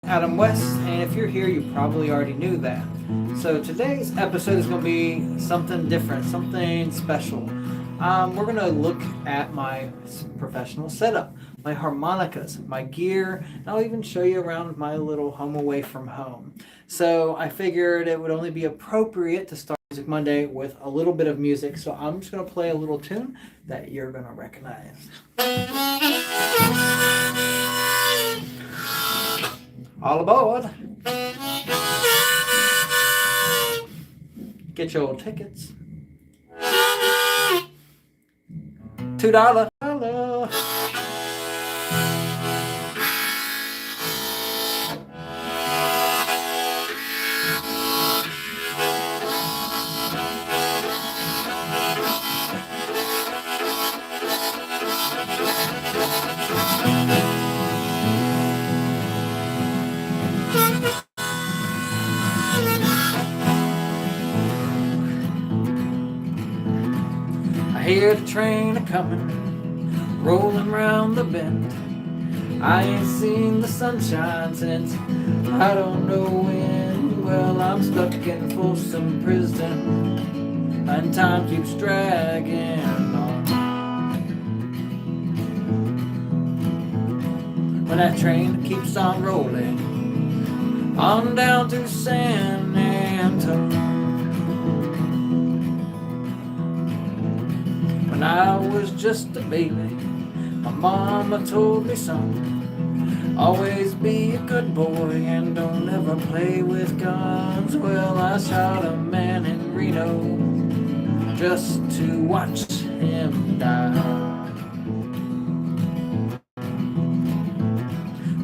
Adam West, and if you're here, you probably already knew that. So today's episode is going to be something different, something special. We're going to look at my professional setup, my harmonicas, my gear, and I'll even show you around my little home away from home. So I figured it would only be appropriate to start Music Monday with a little bit of music, so I'm just going to play a little tune that you're going to recognize. All aboard! Get your tickets. $2. Hello. I hear the train a-comin', rolling round the bend. I ain't seen the sunshine since I don't know when. Well, I'm stuck in Folsom Prison, and time keeps dragging on. When that train keeps on rolling on down to San Antonio. When I was just a baby, my mama told me, son, always be a good boy and don't ever play with guns. Well, I shot a man in Reno just to watch him die.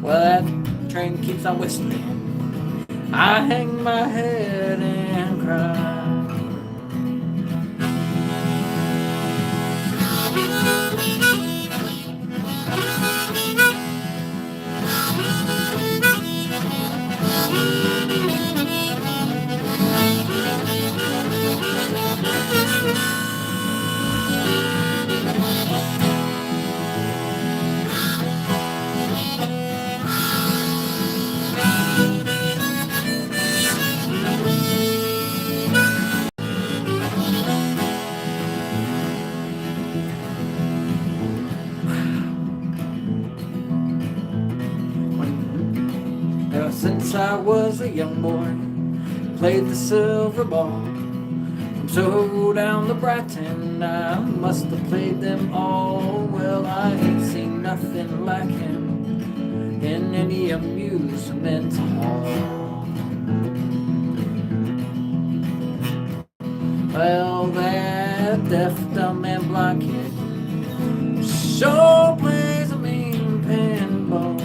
Well, that train keeps on whistling. I hang my head and cry. Since I was a young boy, played the silver ball. From Soho down to Brighton, I must have played them all. Well, I ain't seen nothing like him in any amusement hall. Well, that deaf, dumb, and blind kid sure plays a mean pinball.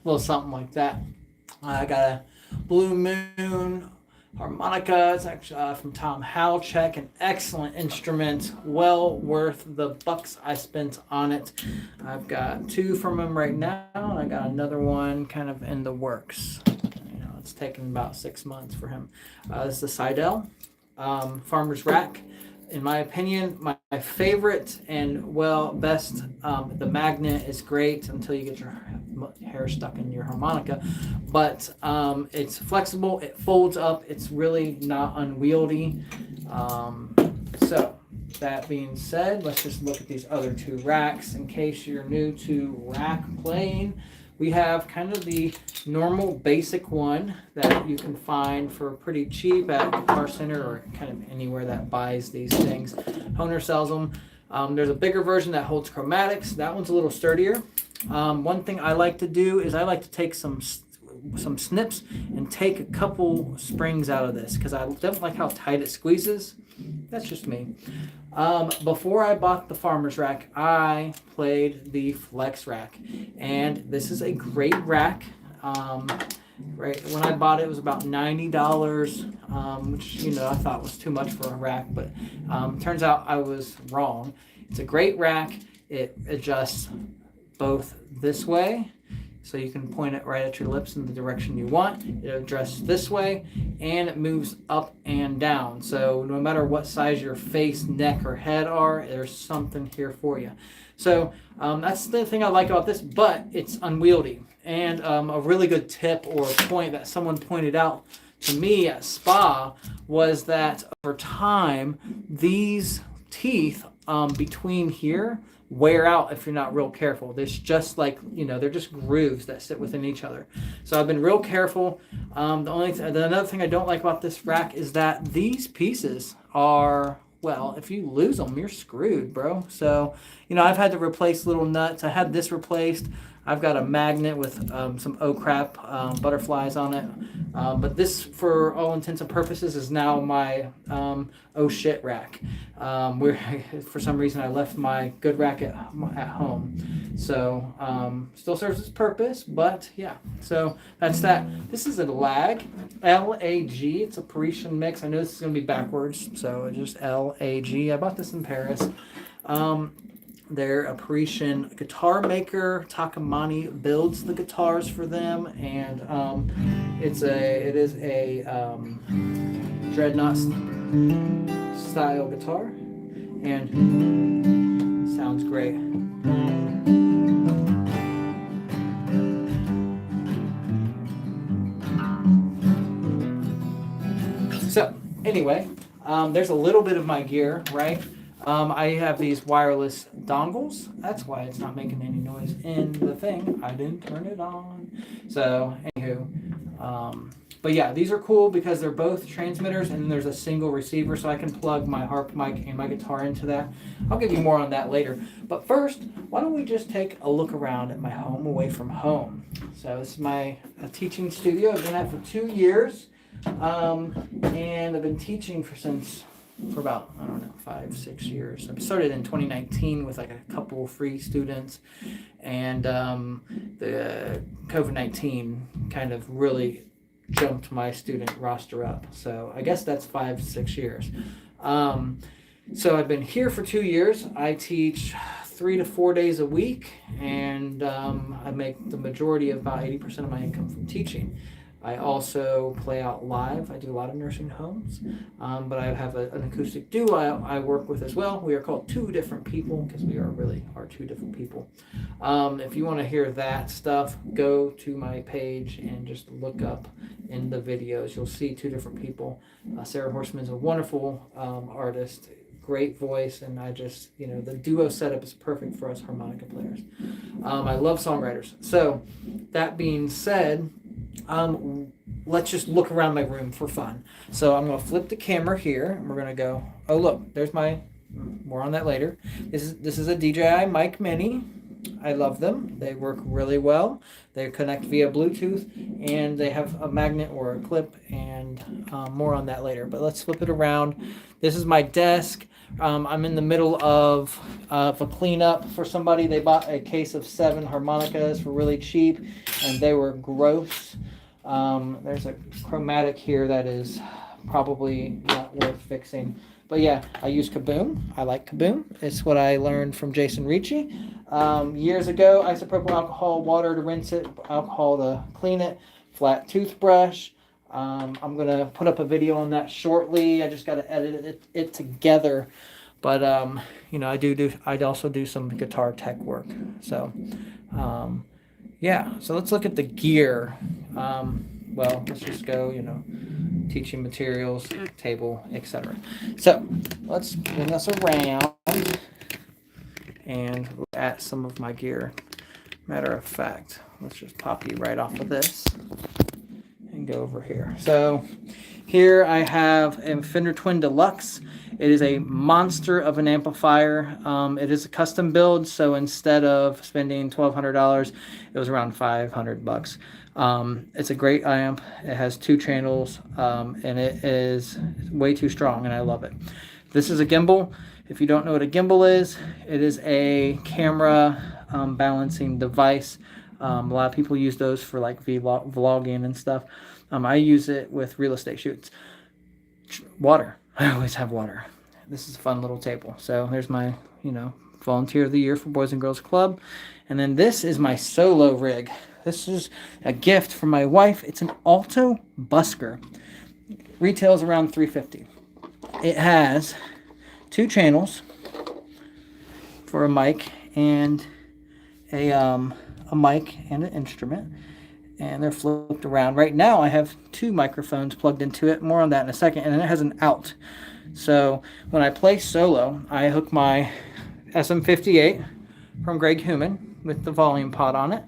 Little something like that. I got a Blue Moon harmonica. It's actually from Tom Halchek, an excellent instrument, well worth the bucks I spent on it. I've got two from him right now, and I got another one kind of in the works. It's taken about 6 months for him. This is the Seidel. farmer's rack. In my opinion, my favorite and best, the magnet is great until you get your hair stuck in your harmonica, but it's flexible, it folds up, it's really not unwieldy. So that being said, let's just look at these other two racks in case you're new to rack playing. We have kind of the normal basic one that you can find for pretty cheap at Guitar Center or kind of anywhere that buys these things. Honer sells them. There's a bigger version that holds chromatics. That one's a little sturdier. One thing I like to do is I like to take some snips and take a couple springs out of this because I don't like how tight it squeezes. That's just me. Before I bought the farmer's rack, I played the flex rack, and this is a great rack. Right when I bought it, it was about $90, which I thought was too much for a rack, but turns out I was wrong. It's a great rack. It adjusts both this way, so you can point it right at your lips in the direction you want. It adjusts this way, and it moves up and down. So no matter what size your face, neck, or head are, there's something here for you. So that's the thing I like about this, but it's unwieldy. And a really good tip or point that someone pointed out to me at Spa was that over time, these teeth between here wear out if you're not real careful. There's just like, they're just grooves that sit within each other. So I've been real careful. Another thing I don't like about this rack is that these pieces are, if you lose them, you're screwed, bro. So, I've had to replace little nuts. I had this replaced. I've got a magnet with some oh crap butterflies on it. But this, for all intents and purposes, is now my oh shit rack. Where for some reason I left my good rack at home. So still serves its purpose, but yeah. So that's that. This is a L-A-G. It's a Parisian mix. I know this is going to be backwards, so it's just L-A-G. I bought this in Paris. They're a Parisian guitar maker. Takamani builds the guitars for them, and it is a dreadnought style guitar, and sounds great. So anyway, there's a little bit of my gear, right? I have these wireless dongles. That's why it's not making any noise in the thing. I didn't turn it on. So, anywho. But yeah, these are cool because they're both transmitters and there's a single receiver, so I can plug my harp mic and my guitar into that. I'll give you more on that later. But first, why don't we just take a look around at my home away from home. So this is my teaching studio. I've been at for 2 years. And I've been teaching for about, 5-6 years. I started in 2019 with like a couple free students, and the COVID-19 kind of really jumped my student roster up. So I guess that's 5-6 years. So I've been here for 2 years. I teach 3 to 4 days a week, and I make the majority of about 80% of my income from teaching. I also play out live. I do a lot of nursing homes, but I have an acoustic duo I work with as well. We are called Two Different People because we really are two different people. If you want to hear that stuff, go to my page and just look up in the videos. You'll see Two Different People. Sarah Horseman's a wonderful artist, great voice, and I just, the duo setup is perfect for us harmonica players. I love songwriters. So that being said, let's just look around my room for fun. So I'm going to flip the camera here, and we're going to go, oh look, there's more on that later. This is a DJI Mic Mini. I love them. They work really well. They connect via Bluetooth, and they have a magnet or a clip, and more on that later. But let's flip it around. This is my desk. I'm in the middle of a cleanup for somebody. They bought a case of 7 harmonicas for really cheap, and they were gross. There's a chromatic here that is probably not worth fixing. But yeah, I use Kaboom. I like Kaboom. It's what I learned from Jason Ricci. Years ago, isopropyl alcohol, water to rinse it, alcohol to clean it, flat toothbrush. I'm going to put up a video on that shortly. I just got to edit it together. But, I also do some guitar tech work. So, yeah. So let's look at the gear. Let's just go, teaching materials, table, etc. So let's bring this around and look at some of my gear. Matter of fact, let's just pop you right off of this and go over here. So here I have a Fender Twin Deluxe. It is a monster of an amplifier. It is a custom build, so instead of spending $1,200, it was around $500. It's a great amp. It has 2 channels, and it is way too strong, and I love it. This is a gimbal. If you don't know what a gimbal is, it is a camera balancing device. A lot of people use those for like vlogging and stuff. I use it with real estate shoots. Water. I always have water. This is a fun little table. So there's my, volunteer of the year for Boys and Girls Club. And then this is my solo rig. This is a gift from my wife. It's an Alto Busker. Retails around $350. It has 2 channels for a mic and a mic and an instrument, and they're flipped around. Right now I have 2 microphones plugged into it, more on that in a second, and then it has an out. So when I play solo, I hook my SM58 from Greg Human with the volume pod on it.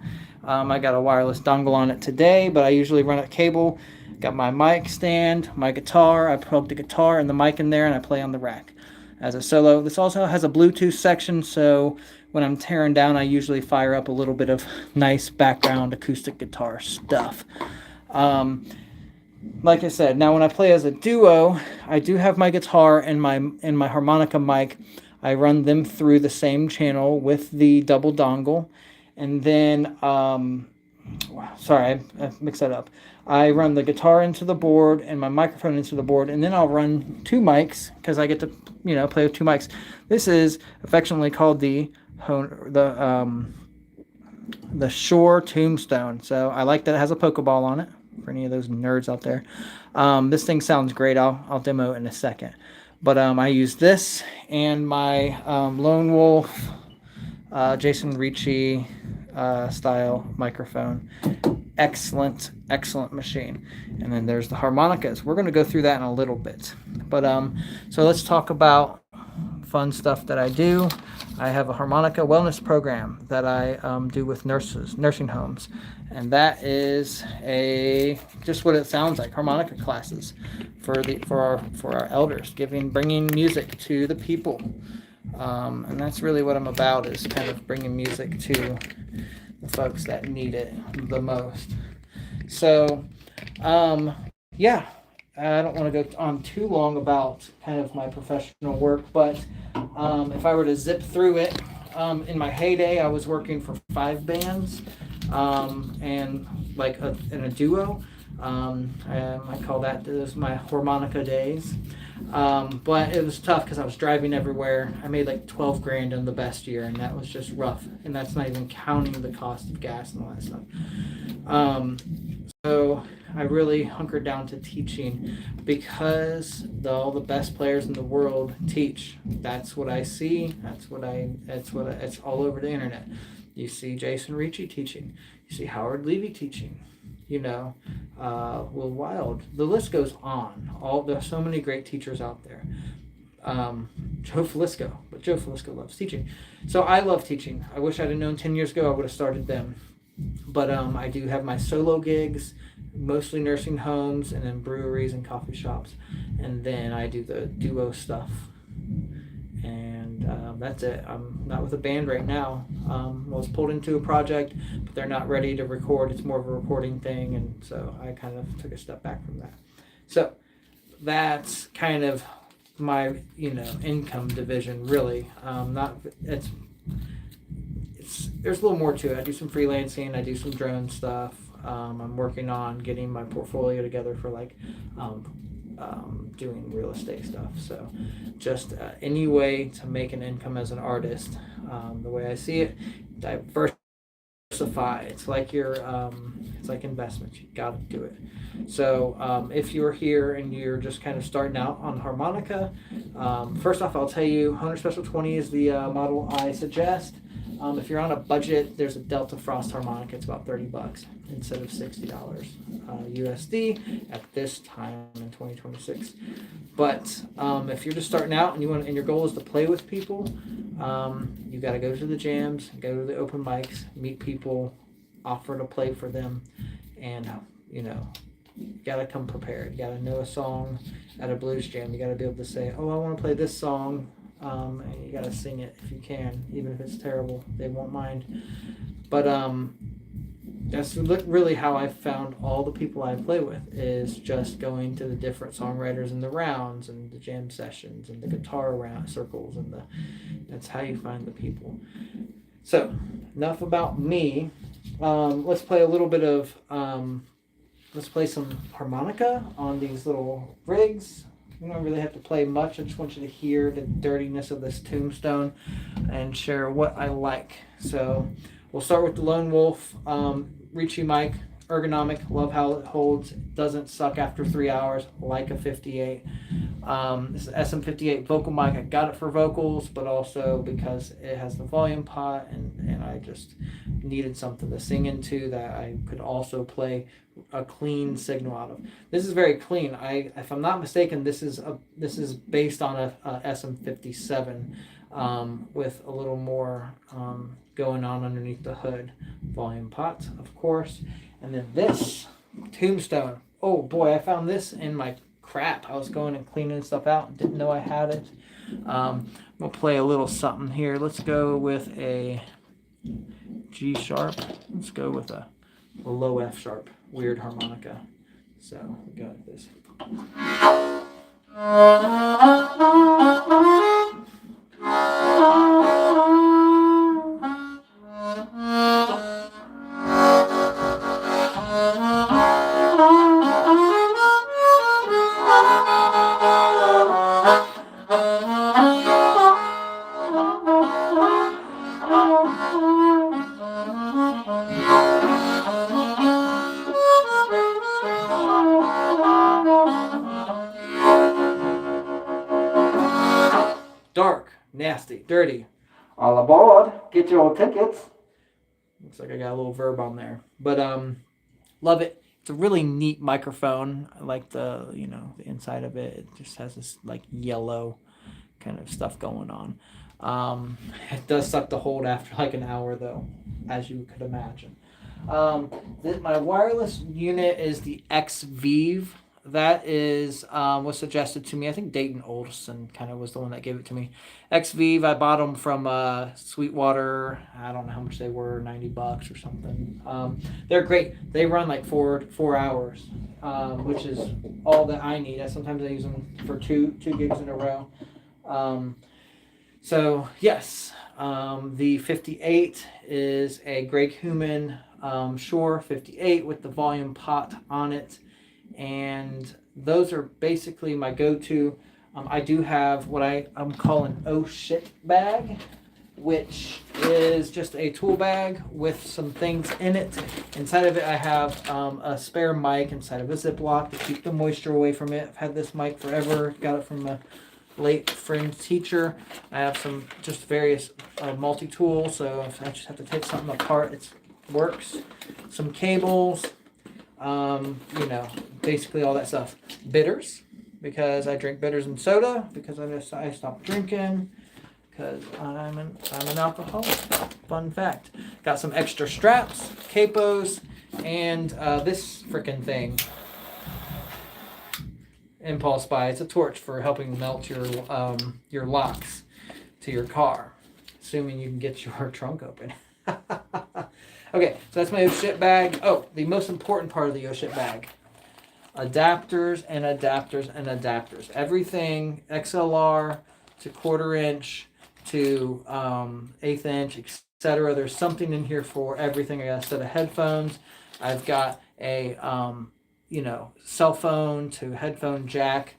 I got a wireless dongle on it today, but I usually run a cable. Got my mic stand, my guitar. I plug the guitar and the mic in there, and I play on the rack as a solo. This also has a Bluetooth section, so when I'm tearing down, I usually fire up a little bit of nice background acoustic guitar stuff. Like I said, now when I play as a duo, I do have my guitar and my harmonica mic. I run them through the same channel with the double dongle, and then sorry, I mixed that up. I run the guitar into the board and my microphone into the board, and then I'll run 2 mics because I get to, play with 2 mics. This is affectionately called the Shore Tombstone. So I like that it has a Pokeball on it for any of those nerds out there. This thing sounds great. I'll demo it in a second. But I use this and my Lone Wolf Jason Ricci style microphone. Excellent machine. And then there's the harmonicas. We're going to go through that in a little bit. But so let's talk about fun stuff that I do. I have a harmonica wellness program that I do with nursing homes, and that is just what it sounds like, harmonica classes for our elders, bringing music to the people, and that's really what I'm about, is kind of bringing music to the folks that need it the most. So, yeah. I don't want to go on too long about kind of my professional work, but if I were to zip through it, in my heyday, I was working for 5 bands, and in a duo. I call those my harmonica days. But it was tough because I was driving everywhere. I made like 12 grand in the best year, and that was just rough. And that's not even counting the cost of gas and all that stuff. So I really hunkered down to teaching because all the best players in the world teach. That's what I see. It's all over the internet. You see Jason Ricci teaching. You see Howard Levy teaching. Will Wild. The list goes on. There's so many great teachers out there. Joe Flisco loves teaching. So I love teaching. I wish I'd have known 10 years ago I would have started them. But I do have my solo gigs, mostly nursing homes and then breweries and coffee shops. And then I do the duo stuff. And that's it. I'm not with a band right now. I was pulled into a project, but they're not ready to record. It's more of a recording thing. And so I kind of took a step back from that. So that's kind of my, income division, really. There's a little more to it. I do some freelancing. I do some drone stuff. I'm working on getting my portfolio together for doing real estate stuff. So just any way to make an income as an artist, the way I see it, diversify diversify. It's like it's like investments. You got to do it. So if you're here and you're just kind of starting out on harmonica, first off, I'll tell you, 100 Special 20 is the model I suggest. If you're on a budget, there's a Delta Frost harmonica. It's about $30 instead of $60 USD at this time in 2026. But if you're just starting out and your goal is to play with people, you got to go to the jams, go to the open mics, meet people, offer to play for them, and you got to come prepared. You got to know a song at a blues jam. You got to be able to say, "Oh, I want to play this song." And you got to sing it if you can, even if it's terrible. They won't mind. But that's really how I found all the people I play with, is just going to the different songwriters and the rounds and the jam sessions and the guitar round circles, and that's how you find the people. So enough about me. Let's play a little bit of let's play some harmonica on these little rigs. You don't really have to play much. I just want you to hear the dirtiness of this Tombstone and share what I like. So we'll start with the Lone Wolf Ricci mic, ergonomic. Love how it holds. It doesn't suck after 3 hours like a 58. This is SM58 vocal mic. I got it for vocals, but also because it has the volume pot, and I just needed something to sing into that I could also play a clean signal out of. This is very clean. If I'm not mistaken, this is based on a SM57 with a little more going on underneath the hood. Volume pot, of course, and then this Tombstone. Oh boy, I found this in my crap. I was going and cleaning stuff out and didn't know I had it. I'm gonna play a little something here. Let's go with a G sharp. Let's go with a low F sharp. Weird harmonica. So we got this. Dark, nasty, dirty. All aboard. Get your tickets. Looks like I got a little verb on there. But love it. It's a really neat microphone. I like the inside of it. It just has this like yellow kind of stuff going on. It does suck to hold after like an hour though, as you could imagine. My wireless unit is the X-Vive. That is was suggested to me. I think Dayton Olson kind of was the one that gave it to me. X-Vive, I bought them from Sweetwater. I don't know how much they were, $90 or something. They're great. They run like 4 hours, which is all that I need. Sometimes I use them for two gigs in a row. So yes, the 58 is a Greg Human Shure 58 with the volume pot on it. And those are basically my go-to. I do have what I'm calling oh shit bag, which is just a tool bag with some things in it. Inside of it I have a spare mic inside of a Ziploc to keep the moisture away from it. I've had this mic forever. Got it from a late friend teacher. I have some just various multi-tools, so if I just have to take something apart, it works. Some cables. Basically all that stuff. Bitters, because I drink bitters and soda, because I stopped drinking, because I'm an alcoholic. Fun fact. Got some extra straps, capos, and this freaking thing. Impulse Buy. It's a torch for helping melt your locks to your car, assuming you can get your trunk open. Okay, so that's my oh shit bag. Oh, the most important part of the oh shit bag. Adapters and adapters and adapters. Everything XLR to 1/4 inch to 1/8 inch, etc. There's something in here for everything. I got a set of headphones. I've got a cell phone to headphone jack,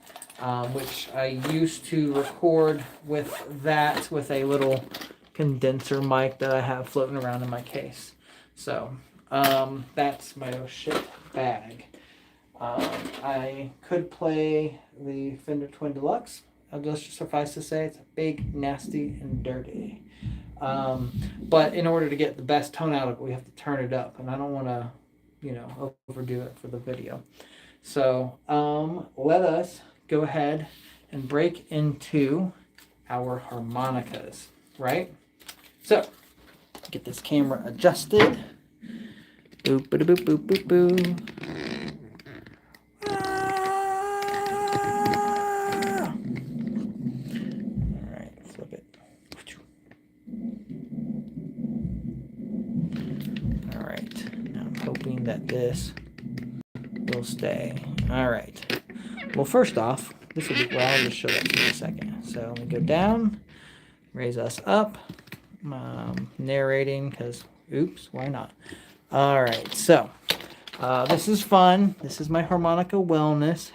which I used to record with a little condenser mic that I have floating around in my case. So that's my oh shit bag. I could play the Fender Twin Deluxe. I'll just suffice to say it's big, nasty, and dirty. But in order to get the best tone out of it, we have to turn it up, and I don't want to, overdo it for the video. So let us go ahead and break into our harmonicas, right? So get this camera adjusted. Boop, boop, boop, boop, boop, boop. All right, flip it. All right, now I'm hoping that this will stay. All right. Well, first off, this will be, well, I'll just show that to you in a second. So let me go down, raise us up, narrating, because, oops, why not? All right, so this is fun. This is my harmonica wellness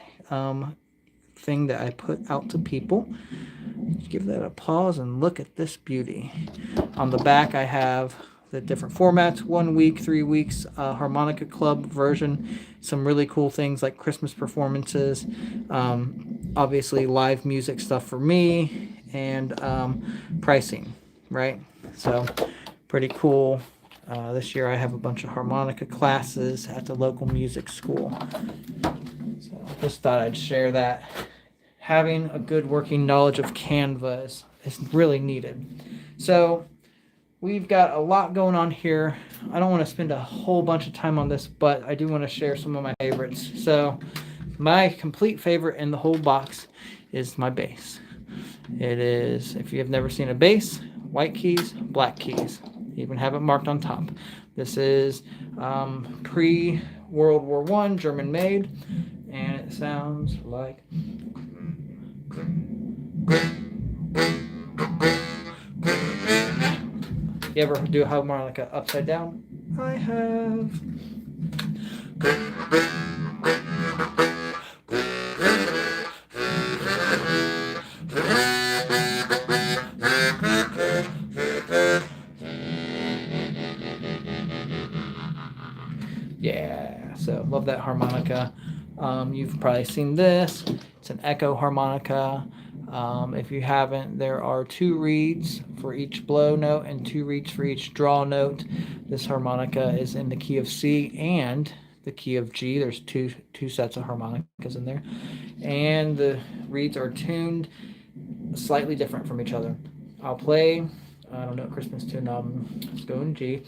thing that I put out to people. Just give that a pause and look at this beauty. On the back, I have the different formats, 1 week, 3 weeks, harmonica club version, some really cool things like Christmas performances, obviously live music stuff for me, and pricing, right? So pretty cool. This year I have a bunch of harmonica classes at the local music school. So just thought I'd share that. Having a good working knowledge of Canva is really needed. So we've got a lot going on here. I don't want to spend a whole bunch of time on this, but I do want to share some of my favorites. So my complete favorite in the whole box is my bass. It is, if you have never seen a bass, white keys, black keys. Even have it marked on top. This is pre-World War I, German made, and it sounds like. You ever do a harmonica upside down? I have. Yeah, so love that harmonica. You've probably seen this. It's an echo harmonica. If you haven't, there are 2 reeds for each blow note and 2 reeds for each draw note. This harmonica is in the key of C and the key of G. There's two sets of harmonicas in there. And the reeds are tuned slightly different from each other. I'll play, I don't know, Christmas tune. Let's go in G.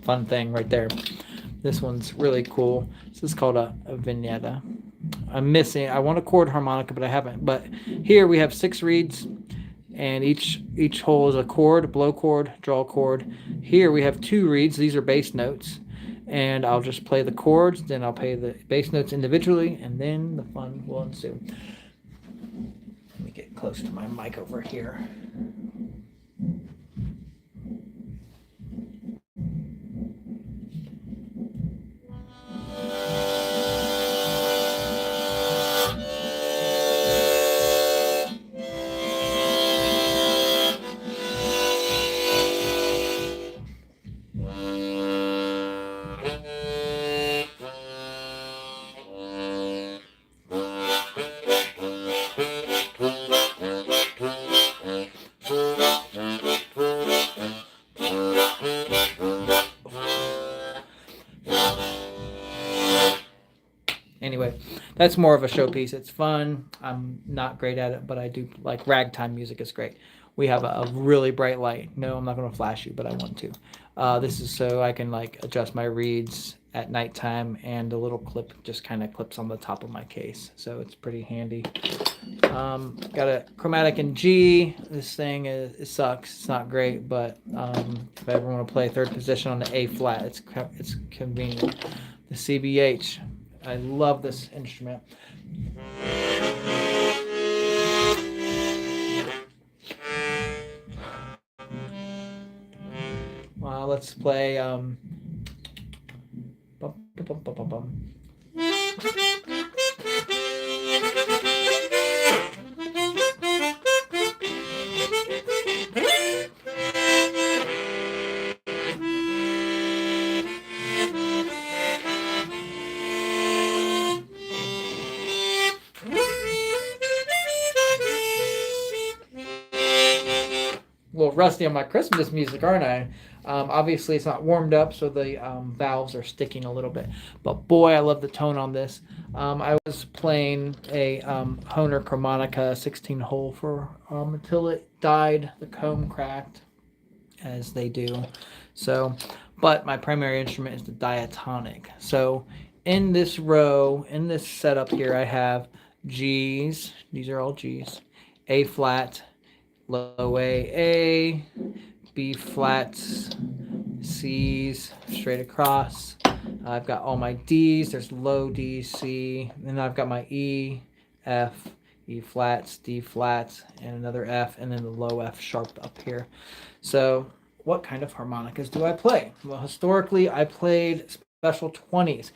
Fun thing right there. This one's really cool. This is called a vignetta. I want a chord harmonica, but I haven't. But here we have 6 reeds, and each hole is a chord, blow chord, draw chord. Here we have 2 reeds. These are bass notes, and I'll just play the chords, then I'll play the bass notes individually, and then the fun will ensue. Let me get close to my mic over here. Anyway, that's more of a showpiece. It's fun. I'm not great at it, but I do like ragtime music. Is great. We have a really bright light. No, I'm not going to flash you, but I want to. This is so I can like adjust my reeds at nighttime, and the little clip just kind of clips on the top of my case, so it's pretty handy. Got a chromatic in G. This thing it sucks. It's not great, but if I ever want to play third position on the A flat, it's convenient. The CBH. I love this instrument. Let's play. Bum, bum, bum, bum, bum. A little rusty on my Christmas music, aren't I? Obviously, it's not warmed up, so the valves are sticking a little bit. But boy, I love the tone on this. I was playing a Hohner Harmonica 16 hole for until it died. The comb cracked, as they do. So, but my primary instrument is the diatonic. So, in this row, in this setup here, I have G's. These are all G's. A flat, low A, B flats, C's straight across. I've got all my D's. There's low D, C, and then I've got my E, F, E flats, D flats, and another F, and then the low F sharp up here. So, what kind of harmonicas do I play? Well, historically, I played special 20s.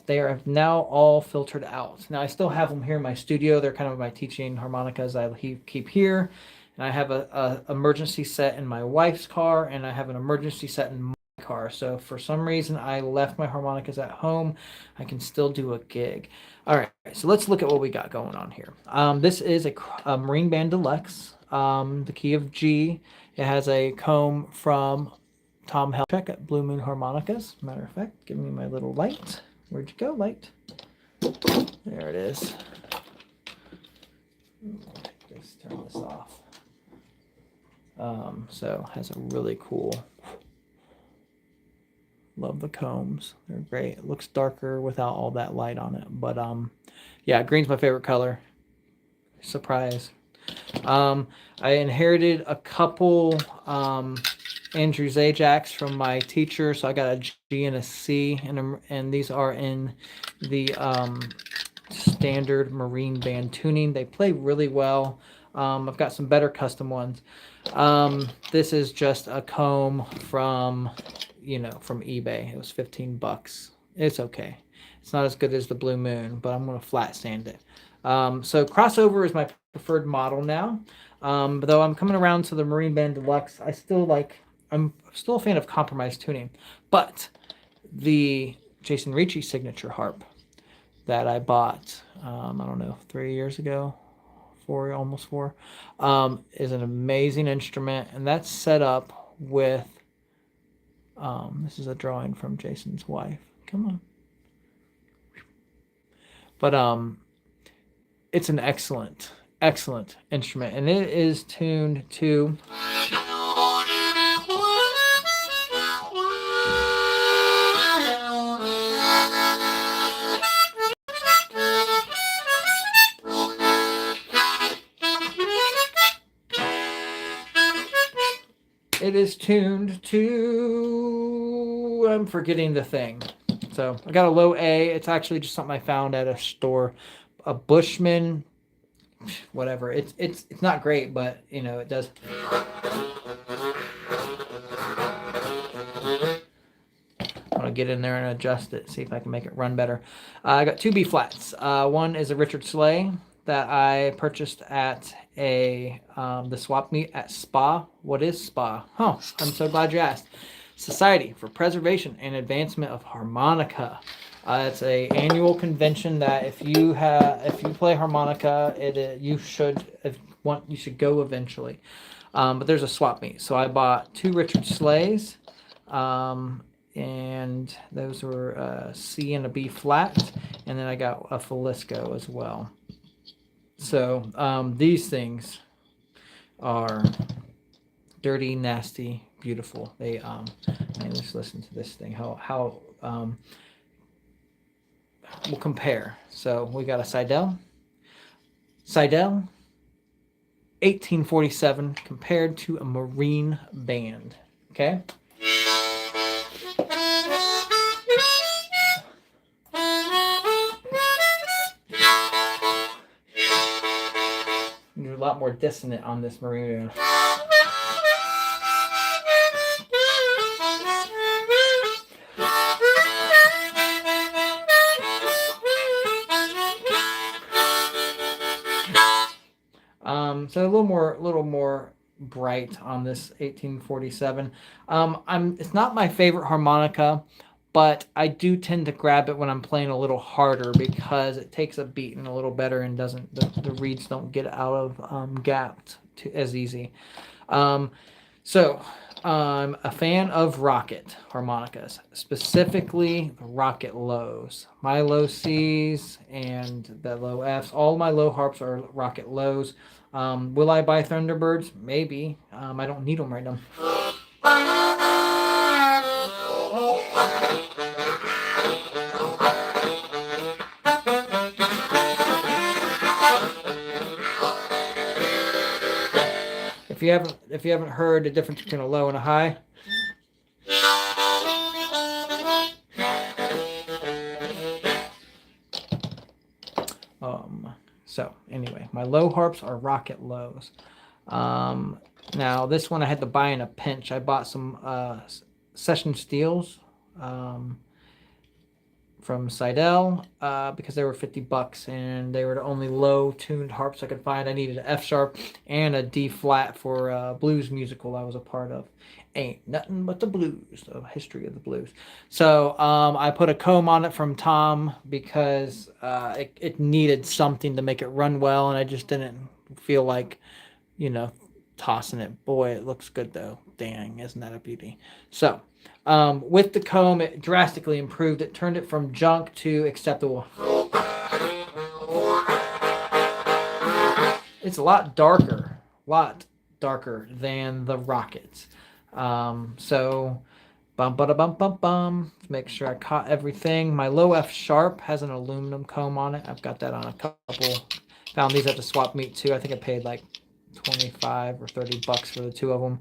They are now all filtered out. Now I still have them here in my studio. They're kind of my teaching harmonicas I keep here. And I have a emergency set in my wife's car, and I have an emergency set in my car. So for some reason I left my harmonicas at home. I can still do a gig. All right, so let's look at what we got going on here. This is a Marine Band Deluxe, the key of G. It has a comb from Tom Helcheck at Blue Moon Harmonicas. Matter of fact, give me my little light. Where'd you go, light? There it is. Let's turn this off. So has a really cool. Love the combs. They're great. It looks darker without all that light on it. But yeah, green's my favorite color. Surprise. I inherited a couple Andrew Zajacs from my teacher, so I got a G and a C, and these are in the standard Marine Band tuning. They play really well. I've got some better custom ones. This is just a comb from eBay. It was $15. It's okay. It's not as good as the Blue Moon, but I'm gonna flat sand it. So crossover is my preferred model now. But though I'm coming around to the Marine Band Deluxe, I'm still a fan of compromise tuning. But the Jason Ricci signature harp that I bought, I don't know, 3 years ago, almost four, is an amazing instrument, and that's set up with, this is a drawing from Jason's wife. Come on. But it's an excellent instrument, and it is tuned to I'm forgetting the thing. So I got a low A. It's actually just something I found at a store, a Bushman, whatever. It's not great, but it does. I'm gonna get in there and adjust it, see if I can make it run better. I got two B flats. One is a Richard Slay that I purchased at the swap meet at SPA. What is SPA? Oh, I'm so glad you asked. Society for Preservation and Advancement of Harmonica. It's a annual convention that if you play harmonica, you should go eventually. But there's a swap meet, so I bought two Richard Slays, and those were a C and a B flat, and then I got a Falisco as well. So these things are dirty, nasty, beautiful. They and let's listen to this thing. How we'll compare. So we got a Seidel 1847 compared to a marine band. Okay. You're a lot more dissonant on this marine band. So a little more bright on this 1847. It's not my favorite harmonica, but I do tend to grab it when I'm playing a little harder because it takes a beating a little better and doesn't the reeds don't get out of gapped as easy. So I'm a fan of Rocket harmonicas, specifically the Rocket lows. My low C's and the low F's. All my low harps are Rocket lows. Will I buy Thunderbirds? Maybe. I don't need them right now. If you haven't heard the difference between a low and a high, so anyway, my low harps are Rocket lows. Now this one I had to buy in a pinch. I bought some session steels from Seidel because they were $50 and they were the only low tuned harps I could find. I needed an F sharp and a D flat for a blues musical I was a part of. Ain't nothing but the blues, the history of the blues. So I put a comb on it from Tom because it needed something to make it run well, and I just didn't feel like, tossing it. Boy, it looks good though. Dang, isn't that a beauty? So with the comb, it drastically improved. It turned it from junk to acceptable. It's a lot darker than the Rockets. So bum bada bum bum bum. Make sure I caught everything. My low F sharp has an aluminum comb on it. I've got that on a couple. Found these at the swap meet too. I think I paid like 25 or 30 bucks for the two of them.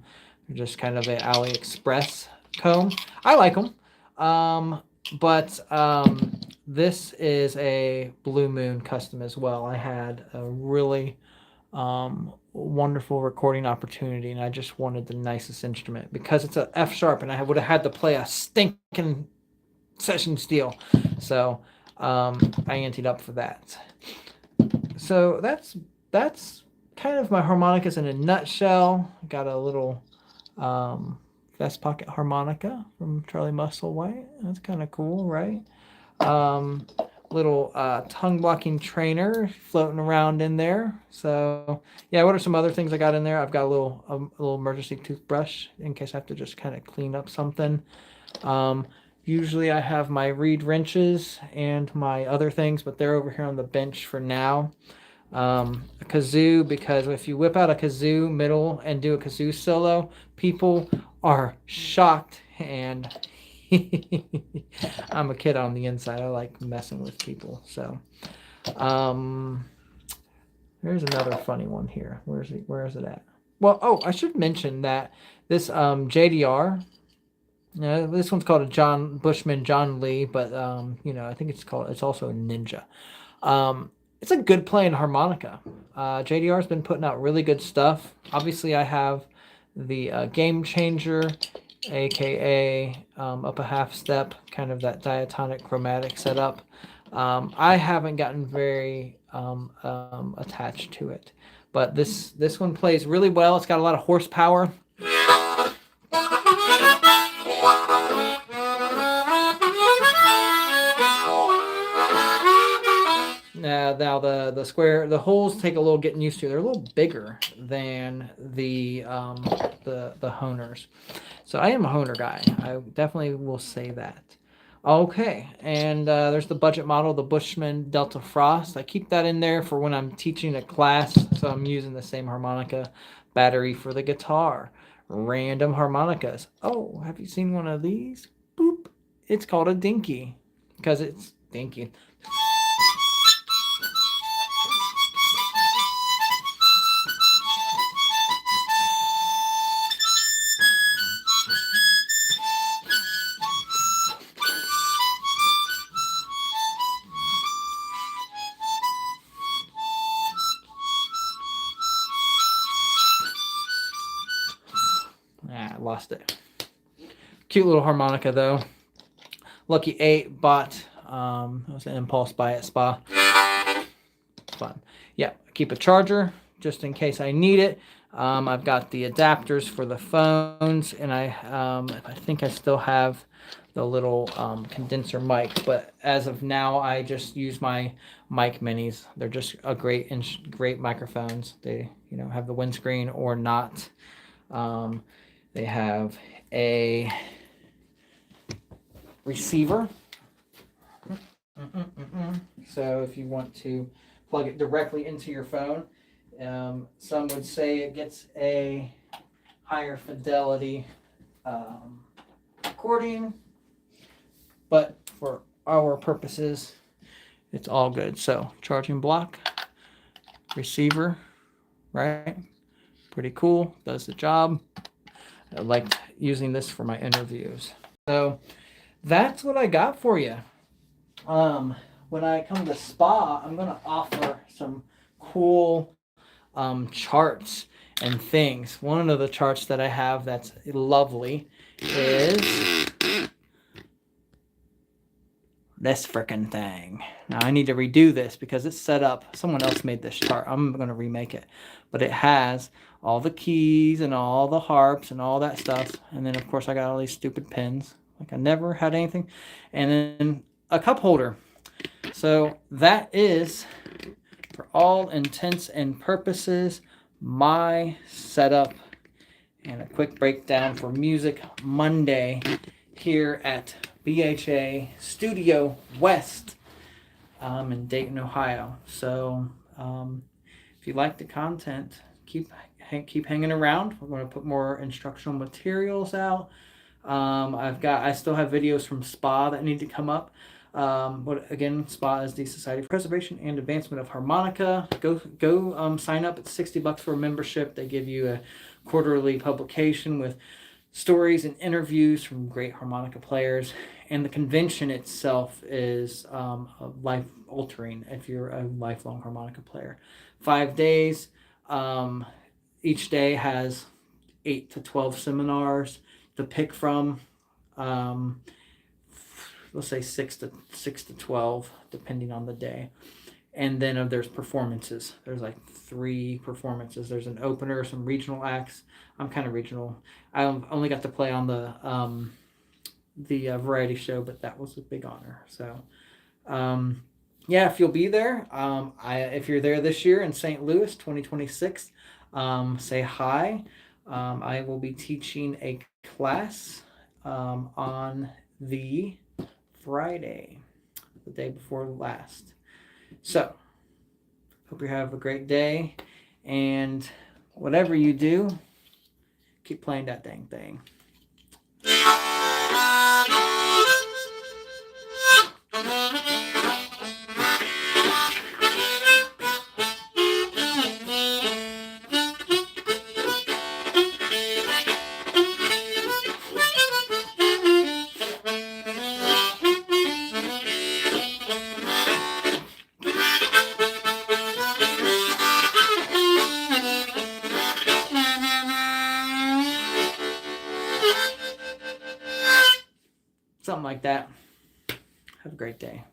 They're just kind of an AliExpress comb. I like them. But this is a Blue Moon custom as well. I had a really wonderful recording opportunity, and I just wanted the nicest instrument because it's an F sharp, and I would have had to play a stinking session steel. So I anteed up for that. So that's kind of my harmonicas in a nutshell. Got a little vest pocket harmonica from Charlie Musselwhite. That's kind of cool, right? Little tongue blocking trainer floating around in there. So yeah, what are some other things I got in there? I've got a little emergency toothbrush in case I have to just kind of clean up something. Usually I have my reed wrenches and my other things, but they're over here on the bench for now. A kazoo, because if you whip out a kazoo middle and do a kazoo solo, people are shocked, and I'm a kid on the inside. I like messing with people. So there's another funny one here. Where is it at? Well, I should mention that this JDR, this one's called a John Bushman John Lee, but I think it's also a Ninja. It's a good playing harmonica. JDR's been putting out really good stuff. Obviously, I have the Game Changer, aka up a half step, kind of that diatonic chromatic setup. I haven't gotten very attached to it, but this one plays really well. It's got a lot of horsepower. Now the holes take a little getting used to. They're a little bigger than the Honers. So I am a Honer guy. I definitely will say that. Okay, and there's the budget model, the Bushman Delta Frost. I keep that in there for when I'm teaching a class, so I'm using the same harmonica battery for the guitar. random harmonicas. Oh, have you seen one of these? Boop. It's called a dinky because it's dinky. I lost it. Cute little harmonica though. Lucky 8 bought. It was an impulse buy at Spa. Fun. Yeah, keep a charger just in case I need it. I've got the adapters for the phones, and I think I still have the little condenser mic, but as of now, I just use my mic minis. They're just a great microphones. They have the windscreen or not. They have a receiver. So if you want to plug it directly into your phone, some would say it gets a higher fidelity recording, but for our purposes, it's all good. So charging block, receiver, right? Pretty cool, does the job. I like using this for my interviews. So that's what I got for you. When I come to Spa, I'm going to offer some cool charts and things. One of the charts that I have that's lovely is this frickin' thing. Now I need to redo this because it's set up. Someone else made this chart. I'm going to remake it. But it has all the keys and all the harps and all that stuff. And then, of course, I got all these stupid pins. Like I never had anything. And then a cup holder. So that is, for all intents and purposes, my setup and a quick breakdown for Music Monday here at BHA Studio West in Dayton, Ohio. So if you like the content, keep hanging around. We're going to put more instructional materials out. I still have videos from Spa that need to come up. But again, Spa is the Society for Preservation and Advancement of Harmonica. Go sign up. It's $60 for a membership. They give you a quarterly publication with stories and interviews from great harmonica players. And the convention itself is life-altering if you're a lifelong harmonica player. 5 days. Each day has 8 to 12 seminars to pick from. Let's say 6 to 12, depending on the day. And then there's performances. There's like 3 performances. There's an opener, some regional acts. I'm kind of regional. I only got to play on the variety show, but that was a big honor. So, yeah, if you'll be there, if you're there this year in St. Louis, 2026, say hi. I will be teaching a class on the Friday, the day before last. So, hope you have a great day, and whatever you do, keep playing that dang thing. Something like that. Have a great day.